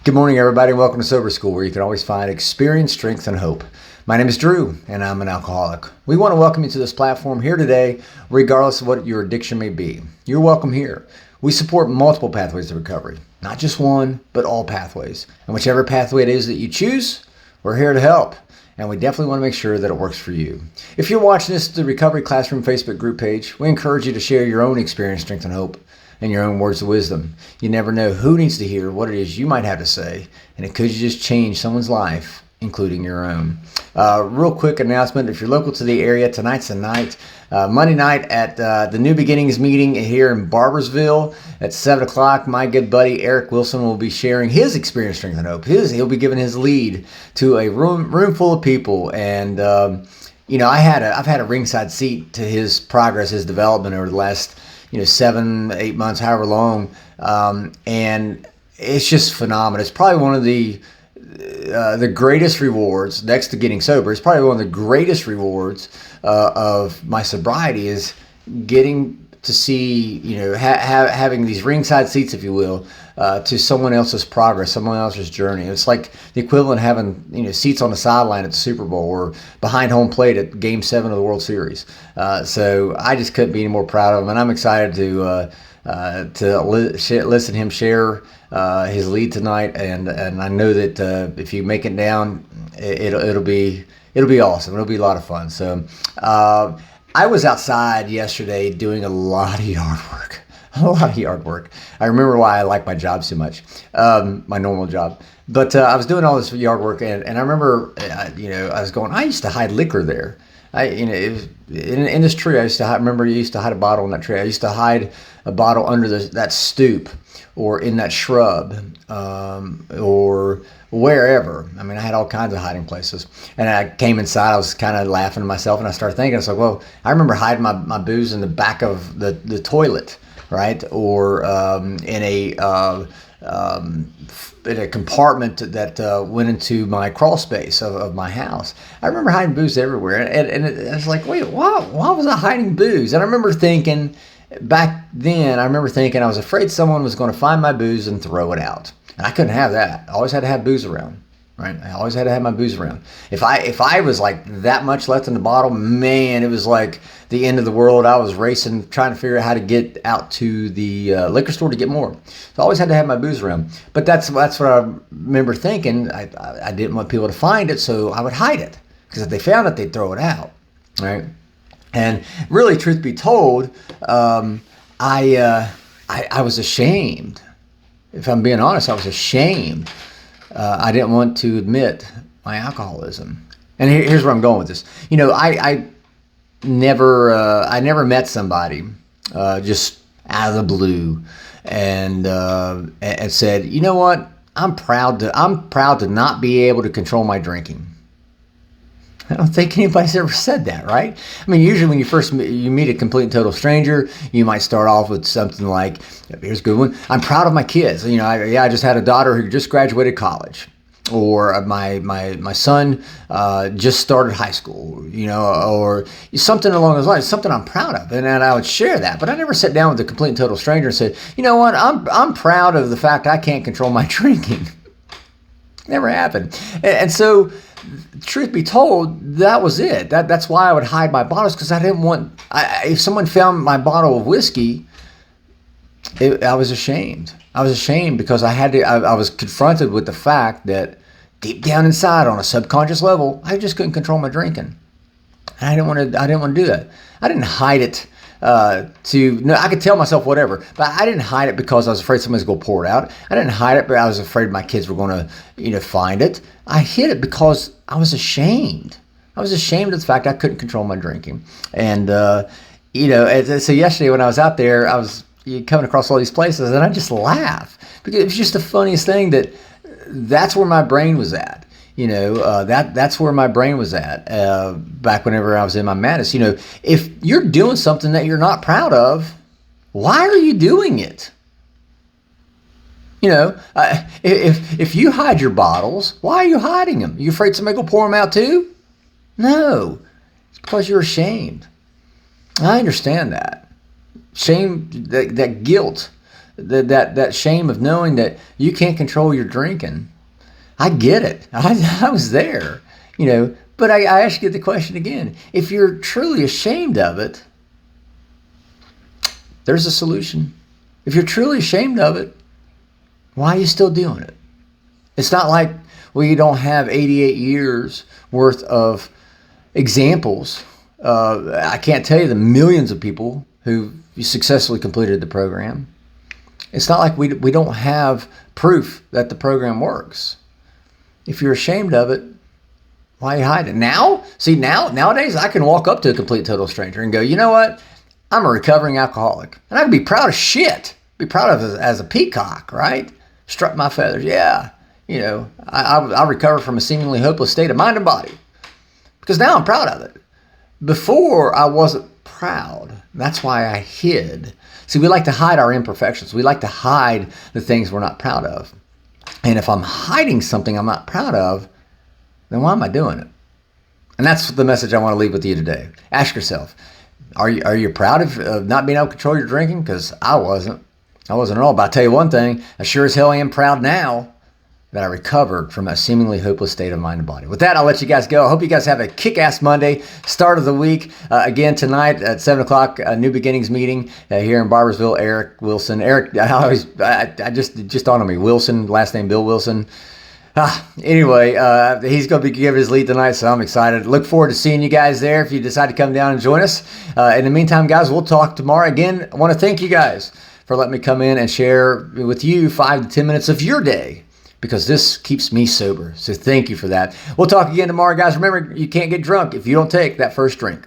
Good morning, everybody. Welcome to Sober School, where you can always find experience, strength, and hope. My name is Drew, and I'm an alcoholic. We want to welcome you to this platform here today, regardless of what your addiction may be. You're welcome here. We support multiple pathways to recovery, not just one, but all pathways. And whichever pathway it is that you choose, we're here to help. And we definitely want to make sure that it works for you. If you're watching this to the Recovery Classroom Facebook group page, we encourage you to share your own experience, strength, and hope, and your own words of wisdom. You never know who needs to hear what it is you might have to say, and it could just change someone's life, including your own. Real quick announcement, if you're local to the area, tonight's the night. Monday night at the New Beginnings meeting here in Barbersville at 7 o'clock. My good buddy Eric Wilson will be sharing his experience, strength, and hope. He'll be giving his lead to a room full of people, and I've had a ringside seat to his progress, his development over the last 7, 8 months, however long, and it's just phenomenal. It's probably one of the greatest rewards, next to getting sober. It's probably one of the greatest rewards of my sobriety is getting to see, having these ringside seats, if you will, to someone else's progress, someone else's journey. It's like the equivalent of having, seats on the sideline at the Super Bowl or behind home plate at Game 7 of the World Series. So I just couldn't be any more proud of him, and I'm excited to listen to him share his lead tonight. And I know that if you make it down, it'll be awesome. It'll be a lot of fun. So I was outside yesterday doing a lot of yard work. I remember why I like my job so much, my normal job. But I was doing all this yard work, and I remember, I was going, I used to hide liquor there. In this tree, I used to hide. Remember, you used to hide a bottle in that tree. I used to hide a bottle under that stoop, or in that shrub, or wherever. I mean, I had all kinds of hiding places. And I came inside. I was kind of laughing to myself, and I started thinking, I was like, well, I remember hiding my booze in the back of the toilet, right, or in a compartment that went into my crawl space of my house. I remember hiding booze everywhere, and I was like, wait, why was I hiding booze? And I remember thinking, back then, I was afraid someone was going to find my booze and throw it out. And I couldn't have that. I always had to have booze around, right? I always had to have my booze around. If I was like that much left in the bottle, man, it was like the end of the world. I was racing, trying to figure out how to get out to the liquor store to get more. So I always had to have my booze around. But that's what I remember thinking. I didn't want people to find it, so I would hide it. Because if they found it, they'd throw it out, right? And really, truth be told, I was ashamed. If I'm being honest, I was ashamed. I didn't want to admit my alcoholism. And here's where I'm going with this. I never met somebody just out of the blue and said, you know what? I'm proud to not be able to control my drinking. I don't think anybody's ever said that, right? I mean, usually when you meet a complete and total stranger, you might start off with something like, here's a good one, I'm proud of my kids. I just had a daughter who just graduated college. Or my son just started high school, or something along those lines, something I'm proud of. And I would share that. But I never sat down with a complete and total stranger and said, you know what, I'm proud of the fact I can't control my drinking. Never happened. And so, truth be told, that was it. That's why I would hide my bottles, because I didn't want, if someone found my bottle of whiskey, I was ashamed. I was ashamed because I was confronted with the fact that deep down inside, on a subconscious level, I just couldn't control my drinking. And I didn't want to do that. I didn't hide it I could tell myself whatever, but I didn't hide it because I was afraid somebody's going to pour it out. I didn't hide it, but I was afraid my kids were going to, find it. I hid it because I was ashamed. I was ashamed of the fact I couldn't control my drinking. And, so yesterday when I was out there, I was coming across all these places, and I just laugh because it was just the funniest thing that's where my brain was at. That's where my brain was at back whenever I was in my madness. If you're doing something that you're not proud of, why are you doing it? If you hide your bottles, why are you hiding them? You afraid somebody will pour them out too? No, it's because you're ashamed. I understand that. Shame, that guilt that shame of knowing that you can't control your drinking. I get it. I was there, but I ask you the question again. If you're truly ashamed of it, there's a solution. If you're truly ashamed of it, why are you still doing it? It's not like we don't have 88 years worth of examples. I can't tell you the millions of people who successfully completed the program. It's not like we don't have proof that the program works. If you're ashamed of it, why are you hiding? Nowadays I can walk up to a complete total stranger and go, you know what? I'm a recovering alcoholic. And I can be proud of shit. Be proud of it as a peacock, right? Strut my feathers. Yeah. I recovered from a seemingly hopeless state of mind and body. Because now I'm proud of it. Before, I wasn't proud. That's why I hid. See, we like to hide our imperfections. We like to hide the things we're not proud of. And if I'm hiding something I'm not proud of, then why am I doing it? And that's the message I want to leave with you today. Ask yourself, are you proud of not being able to control your drinking? Because I wasn't. I wasn't at all. But I'll tell you one thing, I sure as hell am proud now that I recovered from a seemingly hopeless state of mind and body. With that, I'll let you guys go. I hope you guys have a kick-ass Monday, start of the week. Again, tonight at 7 o'clock, a New Beginnings meeting here in Barboursville. Eric Wilson. Eric, I just dawned on me. Wilson, last name Bill Wilson. Anyway, he's going to be giving his lead tonight, so I'm excited. Look forward to seeing you guys there if you decide to come down and join us. In the meantime, guys, we'll talk tomorrow. Again, I want to thank you guys for letting me come in and share with you 5 to 10 minutes of your day, because this keeps me sober. So thank you for that. We'll talk again tomorrow, guys. Remember, you can't get drunk if you don't take that first drink.